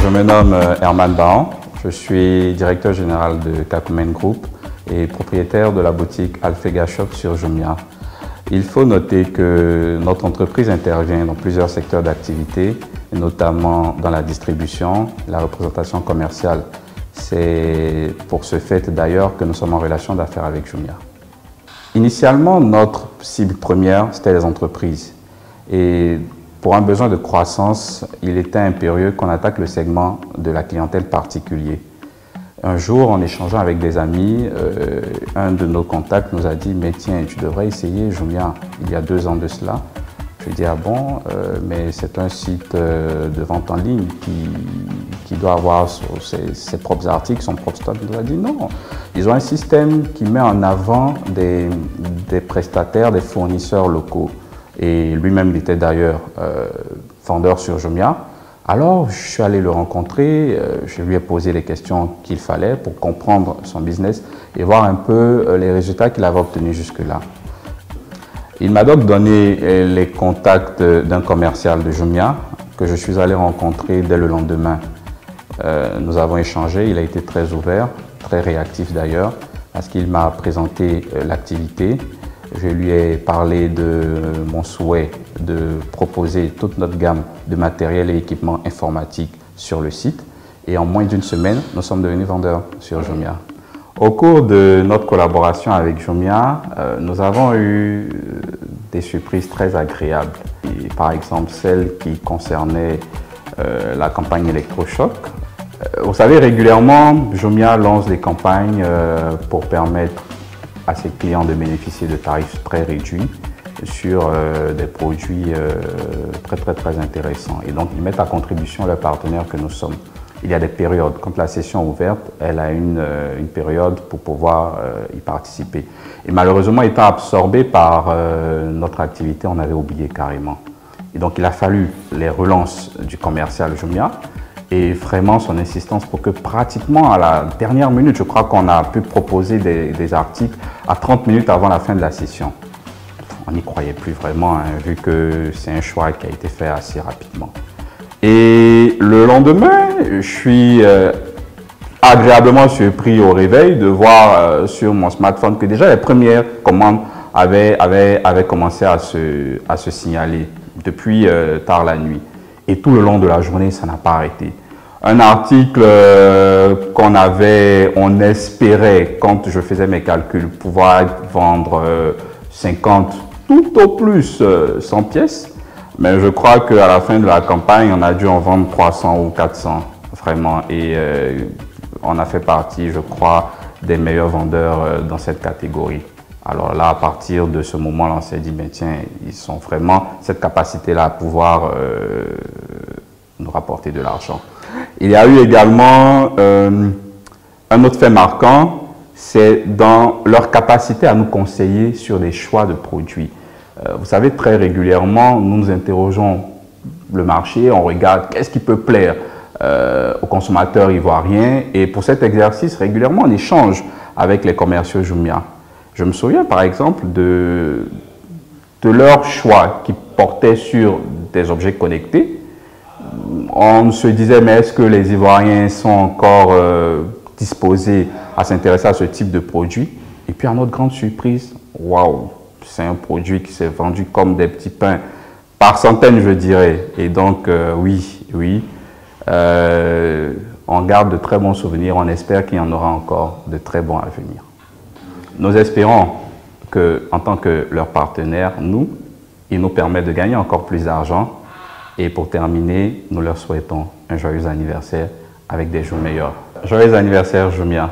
Je me nomme Herman Bahan, je suis directeur général de Kakumen Group et propriétaire de la boutique Alphega Shop sur Jumia. Il faut noter que notre entreprise intervient dans plusieurs secteurs d'activité, notamment dans la distribution, la représentation commerciale. C'est pour ce fait d'ailleurs que nous sommes en relation d'affaires avec Jumia. Initialement, notre cible première, c'était les entreprises. Et pour un besoin de croissance, il était impérieux qu'on attaque le segment de la clientèle particulier. Un jour, en échangeant avec des amis, un de nos contacts nous a dit « Mais tiens, tu devrais essayer Jumia ». Il y a 2 ans de cela. Je lui ai dit « Ah bon, mais c'est un site de vente en ligne qui doit avoir ses propres articles, son propre stock ». Il nous a dit « Non, ils ont un système qui met en avant des prestataires, des fournisseurs locaux ». Et lui-même, il était d'ailleurs vendeur sur Jumia. Alors, je suis allé le rencontrer, je lui ai posé les questions qu'il fallait pour comprendre son business et voir un peu les résultats qu'il avait obtenus jusque-là. Il m'a donc donné les contacts d'un commercial de Jumia que je suis allé rencontrer dès le lendemain. Nous avons échangé, il a été très ouvert, très réactif d'ailleurs, parce qu'il m'a présenté l'activité. Je lui ai parlé de mon souhait de proposer toute notre gamme de matériel et équipements informatiques sur le site. Et en moins d'une semaine, nous sommes devenus vendeurs sur Jumia. Au cours de notre collaboration avec Jumia, nous avons eu des surprises très agréables. Et par exemple, celle qui concernait la campagne électrochoc. Vous savez, régulièrement, Jumia lance des campagnes pour permettre à ses clients de bénéficier de tarifs très réduits sur des produits très intéressants. Et donc, ils mettent à contribution leurs partenaires que nous sommes. Il y a des périodes. Quand la session est ouverte, elle a une période pour pouvoir y participer. Et malheureusement, étant absorbé par notre activité, on avait oublié carrément. Et donc, il a fallu les relances du commercial Jumia et vraiment son insistance pour que pratiquement à la dernière minute, je crois qu'on a pu proposer des articles à 30 minutes avant la fin de la session. On n'y croyait plus vraiment, hein, vu que c'est un choix qui a été fait assez rapidement. Et le lendemain, je suis agréablement surpris au réveil de voir sur mon smartphone que déjà les premières commandes avaient commencé à se signaler depuis tard la nuit. Et tout le long de la journée, ça n'a pas arrêté. Un article on espérait, quand je faisais mes calculs, pouvoir vendre 50, tout au plus 100 pièces. Mais je crois qu'à la fin de la campagne, on a dû en vendre 300 ou 400, vraiment. Et on a fait partie, je crois, des meilleurs vendeurs dans cette catégorie. Alors là, à partir de ce moment-là, on s'est dit, mais tiens, ils ont vraiment cette capacité-là à pouvoir nous rapporter de l'argent. Il y a eu également un autre fait marquant, c'est dans leur capacité à nous conseiller sur des choix de produits. Vous savez, très régulièrement, nous nous interrogeons le marché, on regarde qu'est-ce qui peut plaire aux consommateurs ivoiriens. Et pour cet exercice, régulièrement, on échange avec les commerciaux Jumia. Je me souviens par exemple de leur choix qui portait sur des objets connectés. On se disait, mais est-ce que les Ivoiriens sont encore disposés à s'intéresser à ce type de produit? Et puis à notre grande surprise, waouh, c'est un produit qui s'est vendu comme des petits pains, par centaines je dirais. Et donc oui, on garde de très bons souvenirs, on espère qu'il y en aura encore de très bons à venir. Nous espérons qu'en tant que leur partenaire, ils nous permettent de gagner encore plus d'argent. Et pour terminer, nous leur souhaitons un joyeux anniversaire avec des jours meilleurs. Joyeux anniversaire Jumia.